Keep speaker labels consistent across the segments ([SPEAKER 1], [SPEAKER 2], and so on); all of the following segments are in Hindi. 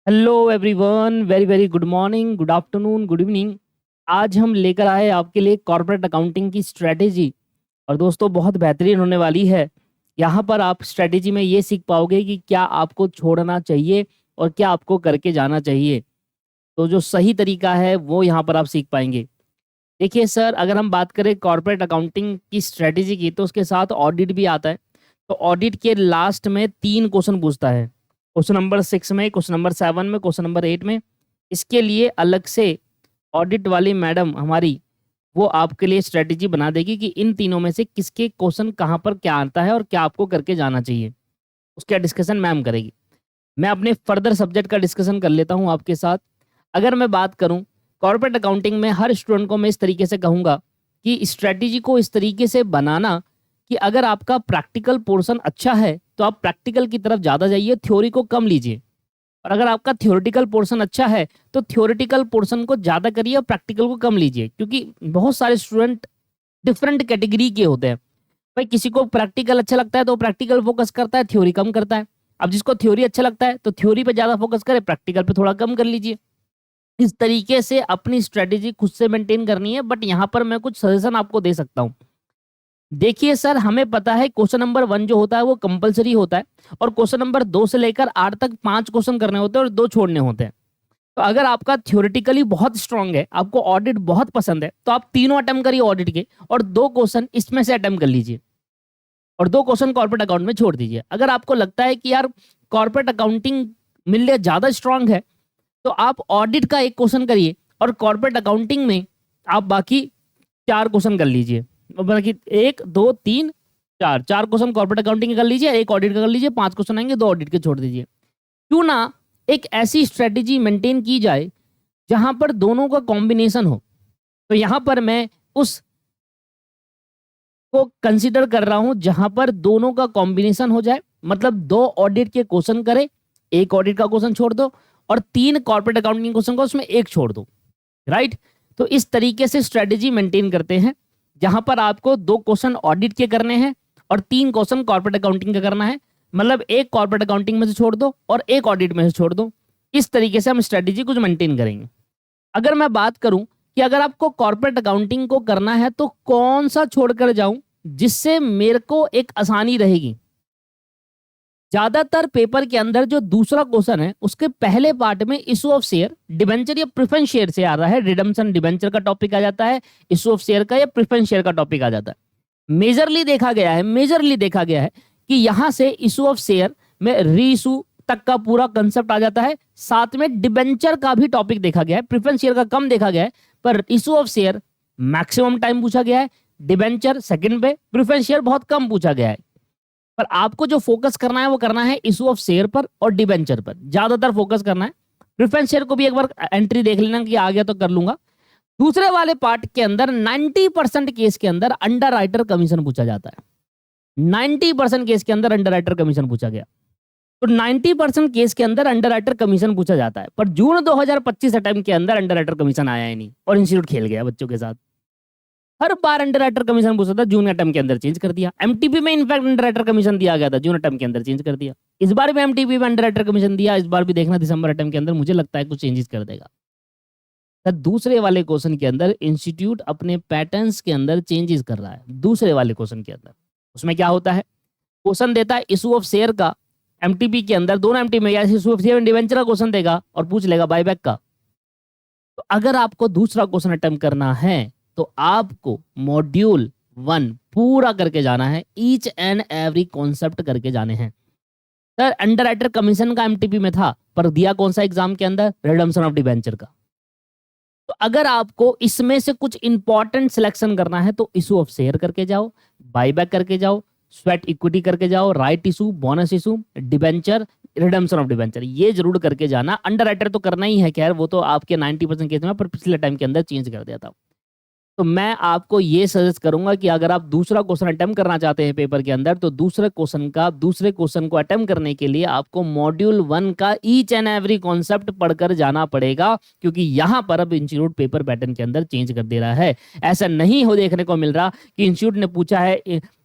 [SPEAKER 1] Hello everyone, very very good morning, good afternoon, good evening. आज हम लेकर आए आपके लिए कॉर्पोरेट अकाउंटिंग की स्ट्रेटेजी। और दोस्तों बहुत बेहतरीन होने वाली है। यहाँ पर आप स्ट्रेटेजी में ये सीख पाओगे कि क्या आपको छोड़ना चाहिए और क्या आपको करके जाना चाहिए। तो जो सही तरीका है वो यहाँ पर आप सीख पाएंगे। देखिए सर, अगर हम बात करें कॉर्पोरेट अकाउंटिंग की स्ट्रेटेजी की तो उसके साथ ऑडिट भी आता है। तो ऑडिट के लास्ट में 3 क्वेश्चन पूछता है। क्वेश्चन नंबर 6 में, क्वेश्चन नंबर 7 में, क्वेश्चन नंबर 8 में। इसके लिए अलग से ऑडिट वाली मैडम हमारी वो आपके लिए स्ट्रेटेजी बना देगी कि इन तीनों में से किसके क्वेश्चन कहाँ पर क्या आता है और क्या आपको करके जाना चाहिए। उसका डिस्कशन मैम करेगी। मैं अपने फर्दर सब्जेक्ट का डिस्कशन कर लेता हूँ आपके साथ। अगर मैं बात करूँ कॉर्पोरेट अकाउंटिंग में, हर स्टूडेंट को मैं इस तरीके से कहूँगा कि स्ट्रेटेजी को इस तरीके से बनाना कि अगर आपका प्रैक्टिकल पोर्शन अच्छा है तो आप प्रैक्टिकल की तरफ ज़्यादा जाइए, थ्योरी को कम लीजिए। और अगर आपका थ्योरेटिकल पोर्शन अच्छा है तो थ्योरेटिकल पोर्शन को ज़्यादा करिए और प्रैक्टिकल को कम लीजिए, क्योंकि बहुत सारे स्टूडेंट डिफरेंट कैटेगरी के होते हैं। भाई किसी को प्रैक्टिकल अच्छा लगता है तो प्रैक्टिकल फोकस करता है, थ्योरी कम करता है। अब जिसको थ्योरी अच्छा लगता है तो थ्योरी पे ज़्यादा फोकस करे, प्रैक्टिकल पे थोड़ा कम कर लीजिए। इस तरीके से अपनी स्ट्रेटेजी खुद से मेंटेन करनी है। बट यहाँ पर मैं कुछ सजेशन आपको दे सकता हूँ। देखिए सर, हमें पता है क्वेश्चन नंबर 1 जो होता है वो कंपलसरी होता है। और क्वेश्चन नंबर 2 से लेकर 8 तक 5 क्वेश्चन करने होते हैं और 2 छोड़ने होते हैं। तो अगर आपका थ्योरेटिकली बहुत स्ट्रांग है, आपको ऑडिट बहुत पसंद है, तो आप तीनों अटेम्प्ट करिए ऑडिट के और 2 क्वेश्चन इसमें से अटेम्प्ट कर लीजिए और 2 क्वेश्चन कॉर्पोरेट अकाउंट में छोड़ दीजिए। अगर आपको लगता है कि यार कॉर्पोरेट अकाउंटिंग मेरे लिए ज्यादा स्ट्रांग है तो आप ऑडिट का 1 क्वेश्चन करिए और कॉर्पोरेट अकाउंटिंग में आप बाकी 4 क्वेश्चन कर लीजिए। बाकी 1 2 3 4 4 क्वेश्चन कॉर्पोरेट अकाउंटिंग के कर लीजिए, 1 ऑडिट का कर लीजिए, 5 क्वेश्चन आएंगे, 2 ऑडिट के छोड़ दीजिए। क्यों ना एक ऐसी स्ट्रेटेजी मेंटेन की जाए जहां पर दोनों का कॉम्बिनेशन हो। तो यहां पर मैं उस को कंसीडर कर रहा हूं जहां पर दोनों का कॉम्बिनेशन हो जाए, मतलब 2 ऑडिट के क्वेश्चन करे, 1 ऑडिट का क्वेश्चन छोड़ दो और 3 कॉर्पोरेट अकाउंटिंग क्वेश्चन को उसमें 1 छोड़ दो। राइट। तो इस तरीके से स्ट्रेटेजी मेंटेन करते हैं जहां पर आपको 2 क्वेश्चन ऑडिट के करने हैं और 3 क्वेश्चन कॉर्पोरेट अकाउंटिंग का करना है। मतलब 1 कॉर्पोरेट अकाउंटिंग में से छोड़ दो और 1 ऑडिट में से छोड़ दो। इस तरीके से हम स्ट्रेटेजी कुछ मेंटेन करेंगे। अगर मैं बात करूं कि अगर आपको कॉर्पोरेट अकाउंटिंग को करना है तो कौन सा छोड़कर जाऊं जिससे मेरे को एक आसानी रहेगी। ज्यादातर पेपर के अंदर जो दूसरा क्वेश्चन है उसके पहले पार्ट में इशू ऑफ शेयर, डिबेंचर या प्रेफरेंस शेयर से आ रहा है। रिडम्पशन डिबेंचर का टॉपिक आ जाता है, इशू ऑफ शेयर का या प्रेफरेंस शेयर का टॉपिक आ जाता है। मेजरली देखा गया है कि यहां से इशू ऑफ शेयर में री इशू तक का पूरा कंसेप्ट आ जाता है। साथ में डिबेंचर का भी टॉपिक देखा गया है। प्रेफरेंस शेयर का कम देखा गया है, पर issue of share maximum time पूछा गया है, डिबेंचर सेकंड पे, प्रेफरेंस शेयर बहुत कम पूछा गया है। पर आपको जो फोकस करना है वो करना है इशू ऑफ शेयर पर और डिबेंचर पर ज्यादातर फोकस करना है। प्रेफरेंस शेयर को भी एक बार एंट्री देख लेना कि आ गया तो कर लूंगा। दूसरे वाले पार्ट के अंदर 90% केस के अंदर अंडर राइटर कमीशन पूछा जाता है। 90% केस के अंदर अंडर राइटर कमीशन पूछा गया। तो 90% केस के अंदर अंडर राइटर कमीशन पूछा जाता है, पर जून 2025 अटेम्प्ट के अंदर अंडर राइटर कमीशन आया ही नहीं और इंस्टीट्यूट खेल गया बच्चों के साथ। हर बार अंडर राइटर कमीशन पूछा था, जून अटेम्प्ट के अंदर चेंज कर दिया। एमटीपी में इनफैक्ट अंडर राइटर कमीशन दिया गया था, जून अटेम्प्ट के अंदर चेंज कर दिया। इस बार भी एमटीपी में अंडर राइटर कमीशन दिया, इस बार भी देखना दिसंबर अटेम्प्ट के अंदर मुझे लगता है कुछ चेंजेस कर देगा। तो दूसरे वाले क्वेश्चन के अंदर इंस्टीट्यूट अपने पैटर्न्स के अंदर चेंजेस कर रहा है। दूसरे वाले क्वेश्चन के अंदर उसमें क्या होता है, क्वेश्चन देता है इशू ऑफ शेयर का एमटीपी के अंदर, दोनों एमटीपी में, या इशू ऑफ शेयर डिवेंचर का क्वेश्चन देगा और पूछ लेगा बायबैक का। तो अगर आपको दूसरा क्वेश्चन अटेम्प्ट करना है तो आपको मॉड्यूल 1 पूरा करके जाना है, ईच एंड एवरी कॉन्सेप्ट करके जाने हैं। सर अंडर राइटर कमीशन का एमटीपी में था, पर दिया कौन सा एग्जाम के अंदर, रिडम्पशन ऑफ डिबेंचर का। तो अगर आपको इसमें से कुछ इंपॉर्टेंट सिलेक्शन करना है तो इशू ऑफ शेयर करके जाओ, बायबैक करके जाओ, स्वेट इक्विटी करके जाओ, right issue, bonus issue, debenture, redemption of debenture, ये जरूर करके जाना। अंडर राइटर तो करना ही है, खैर वो तो आपके 90% केस में, पर पिछले टाइम के अंदर चेंज कर दिया था। तो मैं आपको ये सजेस्ट करूंगा कि अगर आप दूसरा क्वेश्चन अटेम्प्ट करना चाहते हैं पेपर के अंदर तो दूसरे क्वेश्चन को अटेम्प्ट करने के लिए आपको मॉड्यूल 1 का ईच एंड एवरी कॉन्सेप्ट पढ़कर जाना पड़ेगा, क्योंकि यहां पर अब इंस्टीट्यूट पेपर पैटर्न के अंदर चेंज कर दे रहा है। ऐसा नहीं हो देखने को मिल रहा कि इंस्टीट्यूट ने पूछा है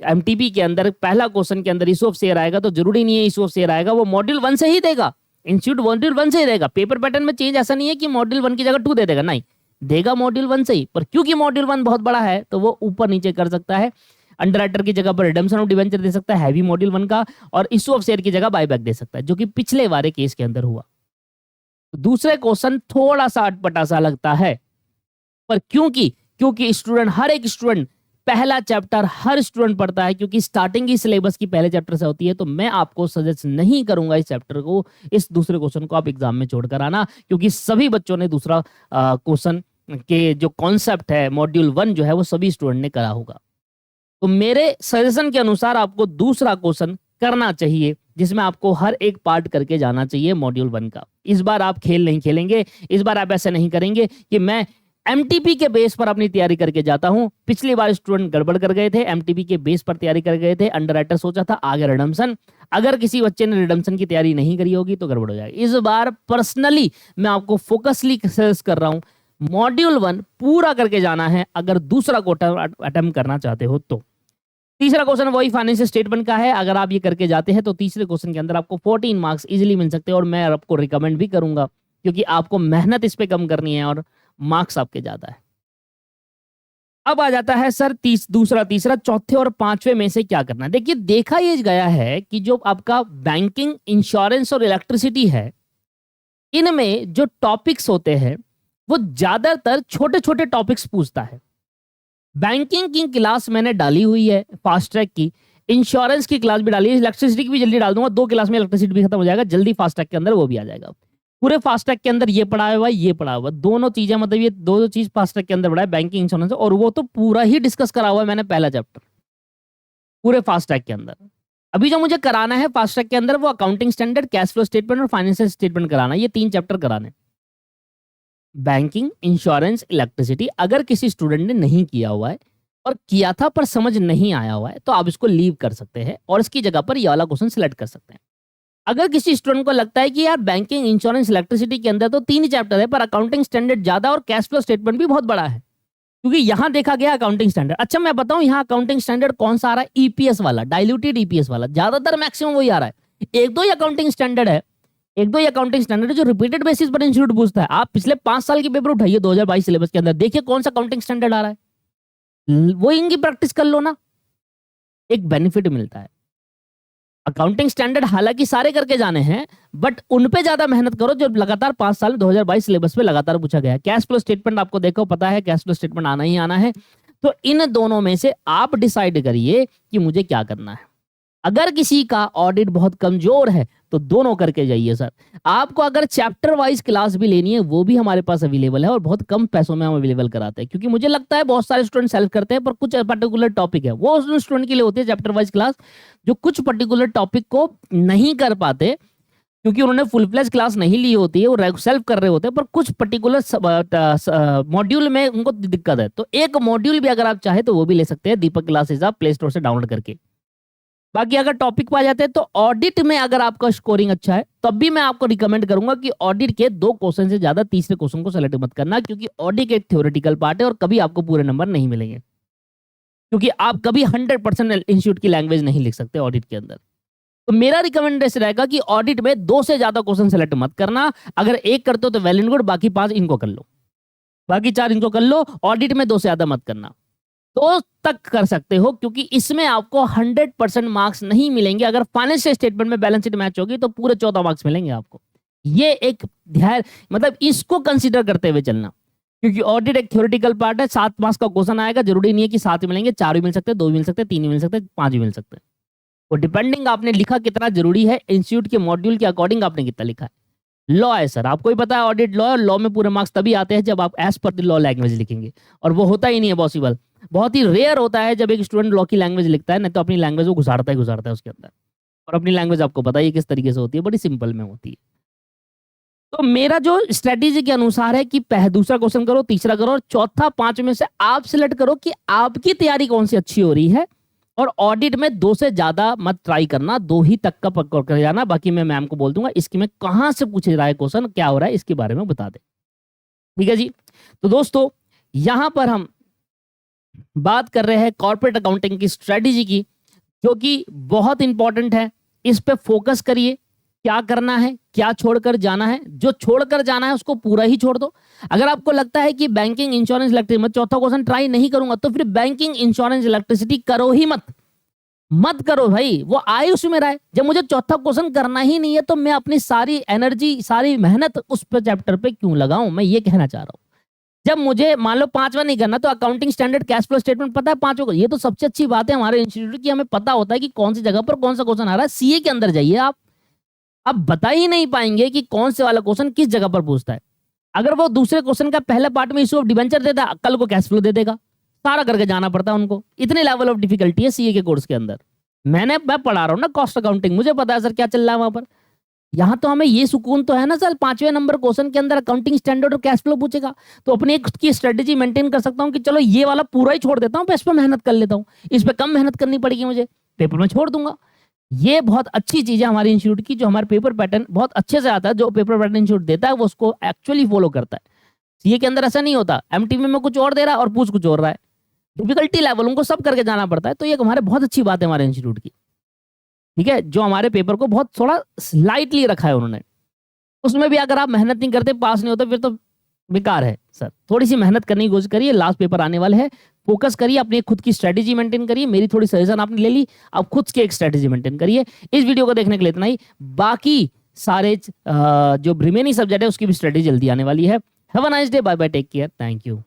[SPEAKER 1] एमटीपी के अंदर पहला क्वेश्चन के अंदर इशू ऑफ शेयर आएगा तो जरूरी नहीं है इशू ऑफ शेयर आएगा, वो मॉड्यूल 1 से ही देगा। इंस्टीट्यूट मॉड्यूल 1 से ही देगा, पेपर पैटर्न में चेंज ऐसा नहीं है कि मॉड्यूल 1 की जगह 2 दे देगा, नहीं, देगा मॉड्यूल 1 से ही, पर क्योंकि मॉड्यूल 1 बहुत बड़ा है तो वो ऊपर नीचे कर सकता है। अंडरराइटर की जगह पर रिडम्पशन ऑफ डिवेंचर दे सकता है हैवी मॉड्यूल 1 का, और इशू ऑफ शेयर की जगह बायबैक दे सकता है, जो कि पिछले वाले केस के अंदर हुआ। दूसरे क्वेश्चन थोड़ा सा अटपटा सा लगता है, पर क्योंकि स्टूडेंट, हर एक स्टूडेंट पहला चैप्टर हर स्टूडेंट पढ़ता है, क्योंकि स्टार्टिंग ही सिलेबस की पहले चैप्टर से होती है, तो मैं आपको सजेस्ट नहीं करूंगा इस चैप्टर को, इस दूसरे क्वेश्चन को आप एग्जाम में छोड़कर आना, क्योंकि सभी बच्चों ने दूसरा क्वेश्चन के जो कॉन्सेप्ट है मॉड्यूल 1 जो है वो सभी स्टूडेंट ने करा होगा। तो मेरे सजेशन के अनुसार आपको दूसरा क्वेश्चन करना चाहिए, जिसमें आपको हर एक पार्ट करके जाना चाहिए मॉड्यूल 1 का। इस बार आप खेल नहीं खेलेंगे, इस बार आप ऐसा नहीं करेंगे कि मैं एमटीपी के बेस पर अपनी तैयारी करके जाता हूं। पिछली बार स्टूडेंट गड़बड़ कर गए थे, एमटीपी के बेस पर तैयारी कर गए थे, अंडरराइटर सोचा था, आगे रिडम्पशन। अगर किसी बच्चे ने रिडम्पशन की तैयारी नहीं करी होगी तो गड़बड़ हो जाएगी। इस बार पर्सनली मैं आपको फोकसली सजेस्ट कर रहा हूं, मॉड्यूल 1 पूरा करके जाना है अगर दूसरा क्वार्टर अटेम्प्ट करना चाहते हो तो। तीसरा क्वेश्चन वही फाइनेंशियल स्टेटमेंट का है, अगर आप ये करके जाते हैं तो तीसरे क्वेश्चन के अंदर आपको 14 मार्क्स इजीली मिल सकते हैं, और मैं आपको रिकमेंड भी करूंगा, क्योंकि आपको मेहनत इस पे कम करनी है और मार्क्स आपके ज्यादा है। अब आ जाता है सर दूसरा, तीसरा, चौथे और पांचवे में से क्या करना है। देखिए, देखा ये गया है कि जो आपका बैंकिंग, इंश्योरेंस और इलेक्ट्रिसिटी है, इनमें जो टॉपिक्स होते हैं वो ज्यादातर छोटे छोटे टॉपिक्स पूछता है। बैंकिंग की क्लास मैंने डाली हुई है फास्ट ट्रैक की, इंश्योरेंस की क्लास भी डाली है, इलेक्ट्रिसिटी की भी जल्दी डाल दूंगा, 2 क्लास में इलेक्ट्रिसिटी भी खत्म हो जाएगा, जल्दी फास्ट ट्रैक के अंदर वो भी आ जाएगा। पूरे फास्ट ट्रैक के अंदर ये पढ़ा हुआ है, ये पढ़ा हुआ है, दोनों चीजें, मतलब ये दो चीज फास्ट ट्रैक के अंदर पढ़ा है, बैंकिंग, इंश्योरेंस, और वो तो पूरा ही डिस्कस करा हुआ है मैंने पहला चैप्टर पूरे फास्ट ट्रैक के अंदर। अभी जो मुझे कराना है फास्ट ट्रैक के अंदर वो accounting standard, cash flow statement और फाइनेंशियल स्टेटमेंट कराना है, ये 3 चैप्टर कराने। बैंकिंग, इंश्योरेंस, इलेक्ट्रिसिटी अगर किसी स्टूडेंट ने नहीं किया हुआ है और किया था पर समझ नहीं आया हुआ है तो आप इसको लीव कर सकते हैं और इसकी जगह पर ये वाला क्वेश्चन सिलेक्ट कर सकते हैं। अगर किसी स्टूडेंट को लगता है कि यार बैंकिंग, इंश्योरेंस, इलेक्ट्रिसिटी के अंदर तो 3 ही चैप्टर है, पर अकाउंटिंग स्टैंडर्ड ज्यादा और कैश फ्लो स्टेटमेंट भी बहुत बड़ा है, क्योंकि यहां देखा गया अकाउंटिंग स्टैंडर्ड। अच्छा, मैं बताऊं यहां अकाउंटिंग स्टैंडर्ड कौन सा आ रहा है? ईपीएस वाला, डाइल्यूटेड ईपीएस वाला, ज्यादातर मैक्सिमम वही आ रहा है। एक दो ही अकाउंटिंग स्टैंडर्ड है, एक दो ही अकाउंटिंग स्टैंडर्ड है जो रिपीटेड बेसिस पर इंस्टीट्यूट पूछता है। आप पिछले 5 साल के पेपर उठाइए 2022 सिलेबस के अंदर, देखिए कौन सा अकाउंटिंग स्टैंडर्ड आ रहा है, वो इनकी प्रैक्टिस कर लो ना, एक बेनिफिट मिलता है। अकाउंटिंग स्टैंडर्ड हालांकि सारे करके जाने हैं, बट उन पे ज्यादा मेहनत करो जो लगातार 5 साल 2022 सिलेबस पे लगातार पूछा गया है। कैश फ्लो स्टेटमेंट आपको देखो पता है, कैश फ्लो स्टेटमेंट आना ही आना है। तो इन दोनों में से आप डिसाइड करिए कि मुझे क्या करना है। अगर किसी का ऑडिट बहुत कमजोर है तो दोनों करके जाइए सर। आपको अगर चैप्टर वाइज क्लास भी लेनी है वो भी हमारे पास अवेलेबल है और बहुत कम पैसों में हम अवेलेबल कराते हैं, क्योंकि मुझे लगता है बहुत सारे स्टूडेंट सेल्फ करते हैं पर कुछ पर्टिकुलर टॉपिक है वो उस स्टूडेंट के लिए होती है चैप्टर वाइज क्लास, जो कुछ पर्टिकुलर टॉपिक को नहीं कर पाते क्योंकि उन्होंने फुल फ्लेज क्लास नहीं ली होती है, वो सेल्फ कर रहे होते हैं, पर कुछ पर्टिकुलर मॉड्यूल में उनको दिक्कत है। तो एक मॉड्यूल भी अगर आप चाहे तो वो भी ले सकते हैं, दीपक क्लासेस आप प्ले स्टोर से डाउनलोड करके। बाकी अगर टॉपिक पे आ जाते हैं तो ऑडिट में अगर आपका स्कोरिंग अच्छा है तब भी मैं आपको रिकमेंड करूंगा कि ऑडिट के 2 क्वेश्चन से ज्यादा तीसरे क्वेश्चन को सेलेक्ट मत करना, क्योंकि ऑडिट एक थ्योरेटिकल पार्ट है और कभी आपको पूरे नंबर नहीं मिलेंगे, क्योंकि आप कभी 100% इंस्टीट्यूट की लैंग्वेज नहीं लिख सकते ऑडिट के अंदर। तो मेरा रिकमेंडेशन रहेगा कि ऑडिट में 2 से ज्यादा क्वेश्चन सेलेक्ट मत करना। अगर एक करते हो तो वेल एंड गुड, बाकी 5 इनको कर लो, बाकी 4 इनको कर लो। ऑडिट में 2 से ज्यादा मत करना, 2 तक कर सकते हो, क्योंकि इसमें आपको 100% मार्क्स नहीं मिलेंगे। अगर फाइनेंशियल स्टेटमेंट में बैलेंस शीट मैच होगी तो पूरे 14 मार्क्स मिलेंगे आपको। ये एक ध्यान, मतलब इसको कंसीडर करते हुए चलना, क्योंकि ऑडिट एक थ्योरेटिकल पार्ट है। 7 मार्क्स का क्वेश्चन आएगा, जरूरी नहीं है कि 7 ही मिलेंगे, 4 भी मिल सकते हैं, 2 भी मिल सकते हैं, 3 भी मिल सकते हैं, 5 भी मिल सकते हैं। वो डिपेंडिंग आपने लिखा कितना जरूरी है, इंस्टीट्यूट के मॉड्यूल के अकॉर्डिंग आपने कितना लिखा है। लॉ है सर, आपको ही पता है ऑडिट लॉ है, लॉ में पूरे मार्क्स तभी आते हैं जब आप as per the law language लिखेंगे, और वो होता ही नहीं है पॉसिबल। बहुत ही रेयर होता है जब एक स्टूडेंट लॉ की लैंग्वेज लिखता है, नहीं तो अपनी लैंग्वेज वो घुसाड़ता है उसके अंदर। और अपनी लैंग्वेज आपको पता है किस तरीके से होती है, बड़ी सिंपल में होती है। तो मेरा जो स्ट्रेटेजी के अनुसार है कि दूसरा क्वेश्चन करो, तीसरा करो, और चौथा 5 में से आप सिलेक्ट करो कि आपकी तैयारी कौन सी अच्छी हो रही है। और ऑडिट में 2 से ज्यादा मत ट्राई करना, 2 ही तक का पकड़ कर जाना। बाकी मैं मैम को बोल दूंगा इसकी में कहां से पूछ रहा है क्वेश्चन, क्या हो रहा है, इसके बारे में बता दे। ठीक है जी। तो दोस्तों यहां पर हम बात कर रहे हैं कॉर्पोरेट अकाउंटिंग की स्ट्रेटेजी की, जो कि बहुत इंपॉर्टेंट है। इस पे फोकस करिए, क्या करना है, क्या छोड़कर जाना है। जो छोड़कर जाना है उसको पूरा ही छोड़ दो। अगर आपको लगता है कि बैंकिंग, इंश्योरेंस, इलेक्ट्रिसिटी, मैं चौथा क्वेश्चन ट्राई नहीं करूंगा, तो फिर बैंकिंग, इंश्योरेंस, इलेक्ट्रिसिटी करो ही मत करो भाई। वो आए उसमें रहे। जब मुझे चौथा क्वेश्चन करना ही नहीं है तो मैं अपनी सारी एनर्जी, सारी मेहनत उस पर चैप्टर पे क्यों लगाऊं, मैं ये कहना चाह रहा हूं। जब मुझे मान लो पांचवा नहीं करना, तो accounting standard, cash flow statement पता है पांचों को। ये तो सबसे अच्छी बात है हमारे इंस्टीट्यूट की, हमें पता होता है कि कौन सी जगह पर कौन सा क्वेश्चन आ रहा है। सीए के अंदर जाइए आप बता ही नहीं पाएंगे कि कौन से वाला क्वेश्चन किस जगह पर पूछता है। अगर वो दूसरे क्वेश्चन का पहले पार्ट में इशू ऑफ डिबेंचर देता, कल को कैश फ्लो दे देगा। सारा करके जाना पड़ता है उनको। इतने लेवल ऑफ डिफिकल्टी है सीए के कोर्स के अंदर। मैं पढ़ा रहा हूँ ना कॉस्ट अकाउंटिंग, मुझे पता है सर क्या चल रहा है वहां पर। यहाँ तो हमें ये सुकून तो है ना सर, 5वें नंबर क्वेश्चन के अंदर अकाउंटिंग स्टैंडर्ड और कैश फ्लो पूछेगा, तो अपनी एक खुद की स्ट्रेटेजी मेंटेन कर सकता हूँ कि चलो ये वाला पूरा ही छोड़ देता हूँ, इस पर मेहनत कर लेता हूँ, इस पर कम मेहनत करनी पड़ेगी मुझे, पेपर में छोड़ दूंगा। ये बहुत अच्छी चीज है हमारे इंस्टीट्यूट की, जो हमारे पेपर पैटर्न बहुत अच्छे से आता है। जो पेपर पैटर्न इंस्टीट्यूट देता है वो उसको एक्चुअली फॉलो करता है। सीए के अंदर ऐसा नहीं होता, एमटीवी में कुछ और दे रहा है और पूछ कुछ और रहा है। डिफिकल्टी लेवल उनको सब करके जाना पड़ता है। तो ये हमारे बहुत अच्छी बात है हमारे इंस्टीट्यूट की, ठीक है, जो हमारे पेपर को बहुत थोड़ा लाइटली रखा है उन्होंने। उसमें भी अगर आप मेहनत नहीं करते, पास नहीं होते, फिर तो बेकार है सर। थोड़ी सी मेहनत करने की कोशिश करिए, लास्ट पेपर आने वाले हैं, फोकस करिए, अपनी खुद की स्ट्रेटेजी मेंटेन करिए। मेरी थोड़ी सजेशन आपने ले ली, आप खुद की एक स्ट्रेटेजी मेंटेन करिए। इस वीडियो को देखने के लिए इतना ही। बाकी सारे जो रिमेनिंग सब्जेक्ट है उसकी भी स्ट्रेटेजी जल्दी आने वाली है। Have a nice day, bye bye, take care, thank you.